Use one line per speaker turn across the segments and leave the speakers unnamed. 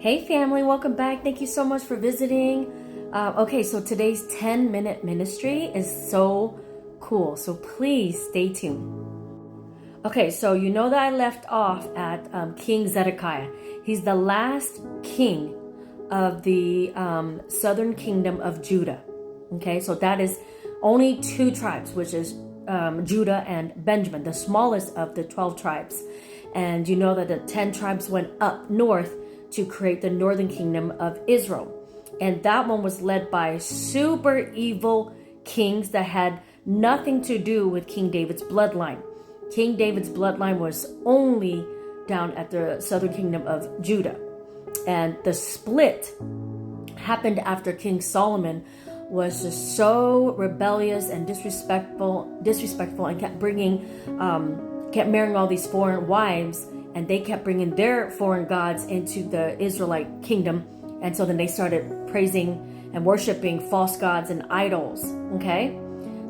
Hey family, welcome back. Thank you so much for visiting. Okay, so today's 10-minute ministry is so cool. So please stay tuned. Okay, so you know that I left off at King Zedekiah. He's the last king of the southern kingdom of Judah. Okay, so that is only two tribes, which is Judah and Benjamin, the smallest of the 12 tribes. And you know that the 10 tribes went up north to create the northern kingdom of Israel. And that one was led by super evil kings that had nothing to do with King David's bloodline. King David's bloodline was only down at the southern kingdom of Judah. And the split happened after King Solomon was just so rebellious and disrespectful and kept marrying all these foreign wives, and they kept bringing their foreign gods into the Israelite kingdom. And so then they started praising and worshiping false gods and idols. Okay,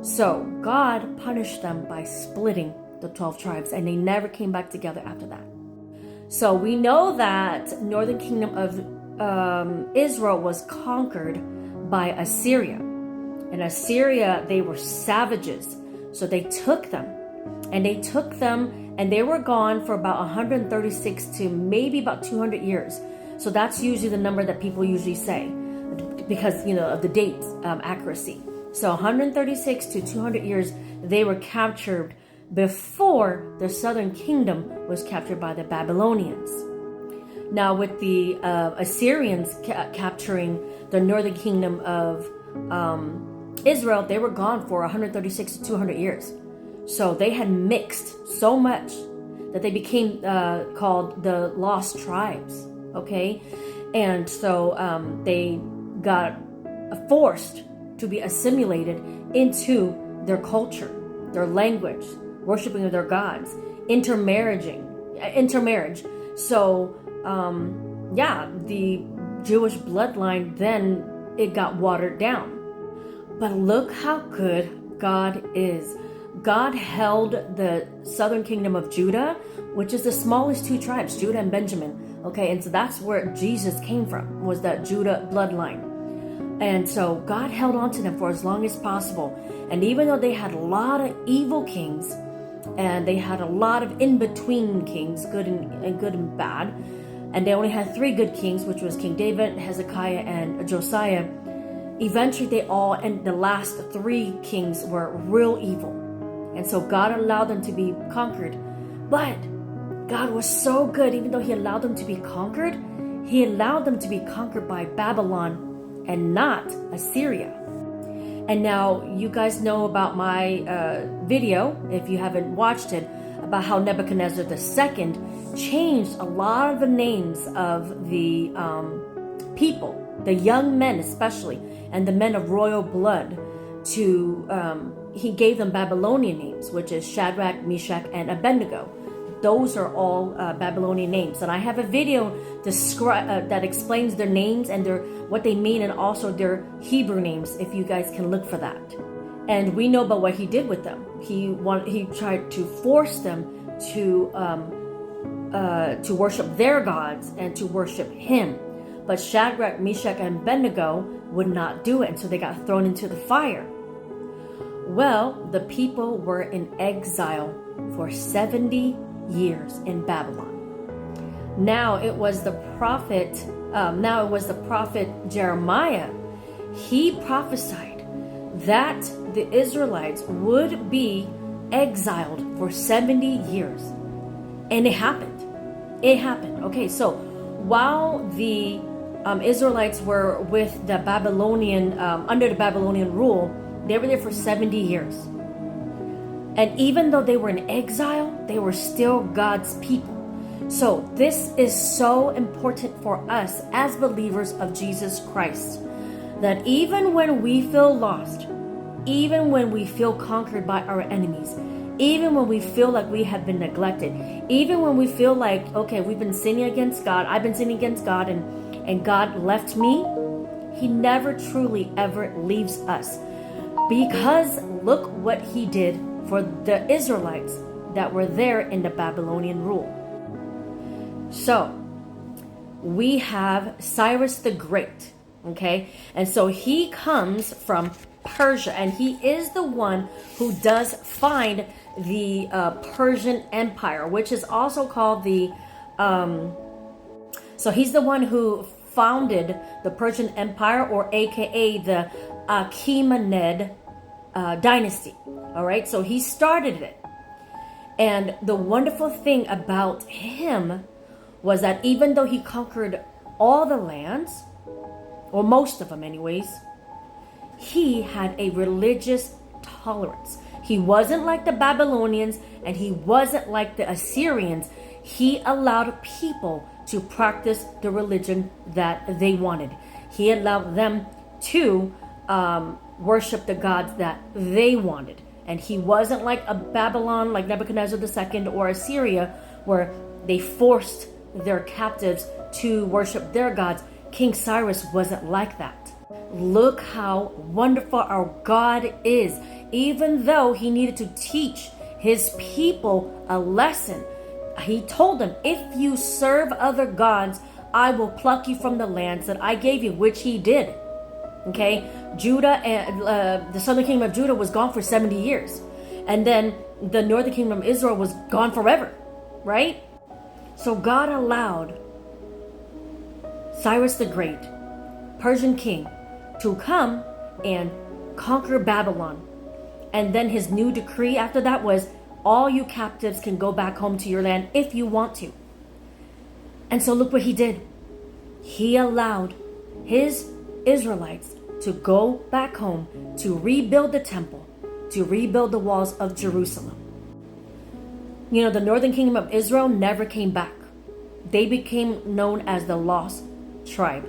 so God punished them by splitting the 12 tribes, and they never came back together after that. So we know that northern kingdom of Israel was conquered by Assyria. And Assyria, they were savages. So they took them and they were gone for about 136 to maybe about 200 years. So that's usually the number that people usually say because, you know, of the date accuracy. So 136 to 200 years, they were captured before the southern kingdom was captured by the Babylonians. Now with the Assyrians capturing the northern kingdom of Israel, they were gone for 136 to 200 years. So they had mixed so much that they became called the lost tribes. Okay, and so they got forced to be assimilated into their culture, their language, worshiping of their gods, intermarriage. So the Jewish bloodline, then it got watered down. But look how good God is. God held the southern kingdom of Judah, which is the smallest two tribes, Judah and Benjamin. Okay, and so that's where Jesus came from, was that Judah bloodline. And so God held on to them for as long as possible. And even though they had a lot of evil kings, and they had a lot of in-between kings, good and bad, and they only had three good kings, which was King David, Hezekiah, and Josiah. Eventually the last three kings were real evil. And so God allowed them to be conquered. But God was so good, even though he allowed them to be conquered, he allowed them to be conquered by Babylon and not Assyria. And now you guys know about my video, if you haven't watched it, about how Nebuchadnezzar II changed a lot of the names of the people, the young men especially, and the men of royal blood to... he gave them Babylonian names, which is Shadrach, Meshach, and Abednego. Those are all Babylonian names. And I have a video that explains their names and what they mean, and also their Hebrew names, if you guys can look for that. And we know about what he did with them. He tried to force them to worship their gods and to worship him. But Shadrach, Meshach, and Abednego would not do it, and so they got thrown into the fire. Well, the people were in exile for 70 years in Babylon. Now it was the prophet Jeremiah. He prophesied that the Israelites would be exiled for 70 years. And it happened. Okay, so while the Israelites were with the Babylonian, under the Babylonian rule, they were there for 70 years. And even though they were in exile, they were still God's people. So this is so important for us as believers of Jesus Christ, that even when we feel lost, even when we feel conquered by our enemies, even when we feel like we have been neglected, even when we feel like, okay, we've been sinning against God, I've been sinning against God, and God left me, he never truly ever leaves us. Because look what he did for the Israelites that were there in the Babylonian rule. So we have Cyrus the Great. Okay, and so he comes from Persia, and he is the one who does find the Persian Empire, which is also called the so he's the one who founded the Persian Empire, or aka the Achaemenid dynasty. All right, so he started it. And the wonderful thing about him was that even though he conquered all the lands, or most of them anyways, he had a religious tolerance. He wasn't like the Babylonians, and he wasn't like the Assyrians. He allowed people to practice the religion that they wanted. He allowed them to worship the gods that they wanted. And he wasn't like a Babylon, like Nebuchadnezzar II or Assyria, where they forced their captives to worship their gods. King Cyrus wasn't like that. Look how wonderful our God is. Even though he needed to teach his people a lesson, he told them, if you serve other gods, I will pluck you from the lands that I gave you, which he did. Okay, Judah and the southern kingdom of Judah was gone for 70 years. And then the northern kingdom of Israel was gone forever, right? So God allowed Cyrus the Great, Persian king, to come and conquer Babylon. And then his new decree after that was, all you captives can go back home to your land if you want to. And so look what he did. He allowed his Israelites to go back home, to rebuild the temple, to rebuild the walls of Jerusalem. You know, the northern kingdom of Israel never came back. They became known as the lost tribe,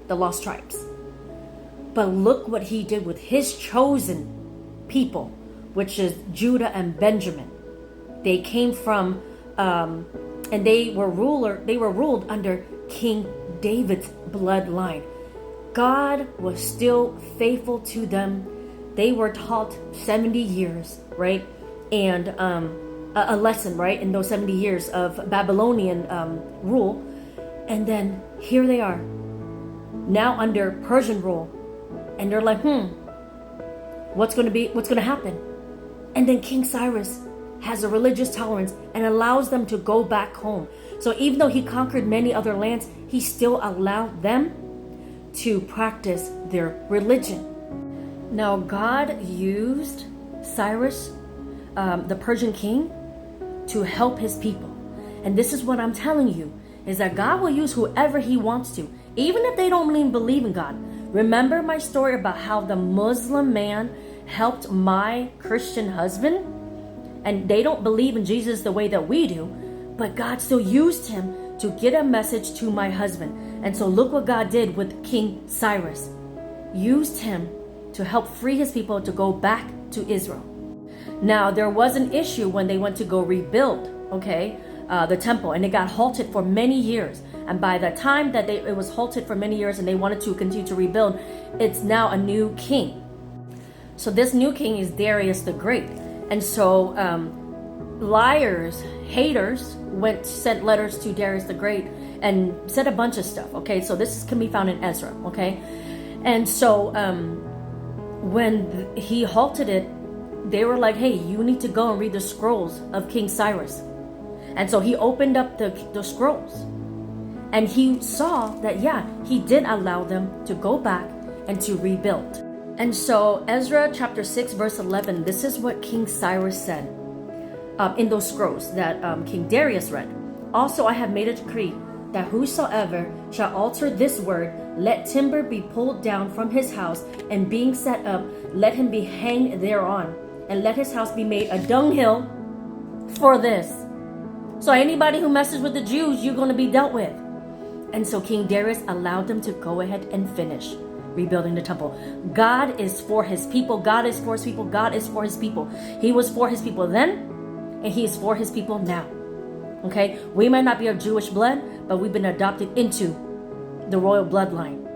the lost tribes. But look what he did with his chosen people, which is Judah and Benjamin. They came from, and they were ruled under King David's bloodline. God was still faithful to them. They were taught 70 years, right? And a lesson, right? In those 70 years of Babylonian rule. And then here they are, now under Persian rule. And they're like, what's going to happen? And then King Cyrus has a religious tolerance and allows them to go back home. So even though he conquered many other lands, he still allowed them to practice their religion. Now God used Cyrus, the Persian king, to help his people. And this is what I'm telling you, is that God will use whoever he wants to, even if they don't even believe in God. Remember my story about how the Muslim man helped my Christian husband? And they don't believe in Jesus the way that we do, but God still used him to get a message to my husband. And so look what God did with King Cyrus. Used him to help free his people to go back to Israel. Now, there was an issue when they went to go rebuild, the temple, and it got halted for many years. And by the time that it was halted for many years and they wanted to continue to rebuild, it's now a new king. So this new king is Darius the Great. And so liars, haters, sent letters to Darius the Great and said a bunch of stuff. Okay, so this can be found in Ezra. Okay, and so when he halted it, they were like, hey, you need to go and read the scrolls of King Cyrus. And so he opened up the scrolls, and he saw that, yeah, he did allow them to go back and to rebuild. And so Ezra chapter 6 verse 11, this is what King Cyrus said in those scrolls that King Darius read. Also I have made a decree that whosoever shall alter this word, let timber be pulled down from his house, and being set up, let him be hanged thereon, and let his house be made a dunghill for this. So anybody who messes with the Jews, you're going to be dealt with. And so King Darius allowed them to go ahead and finish rebuilding the temple. God is for his people. God is for his people. God is for his people. He was for his people then, and he is for his people now. Okay? We might not be of Jewish blood, but we've been adopted into the royal bloodline.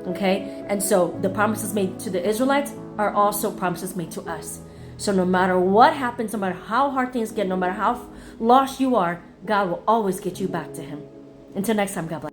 Okay? And so the promises made to the Israelites are also promises made to us. So no matter what happens, no matter how hard things get, no matter how lost you are, God will always get you back to him. Until next time, God bless.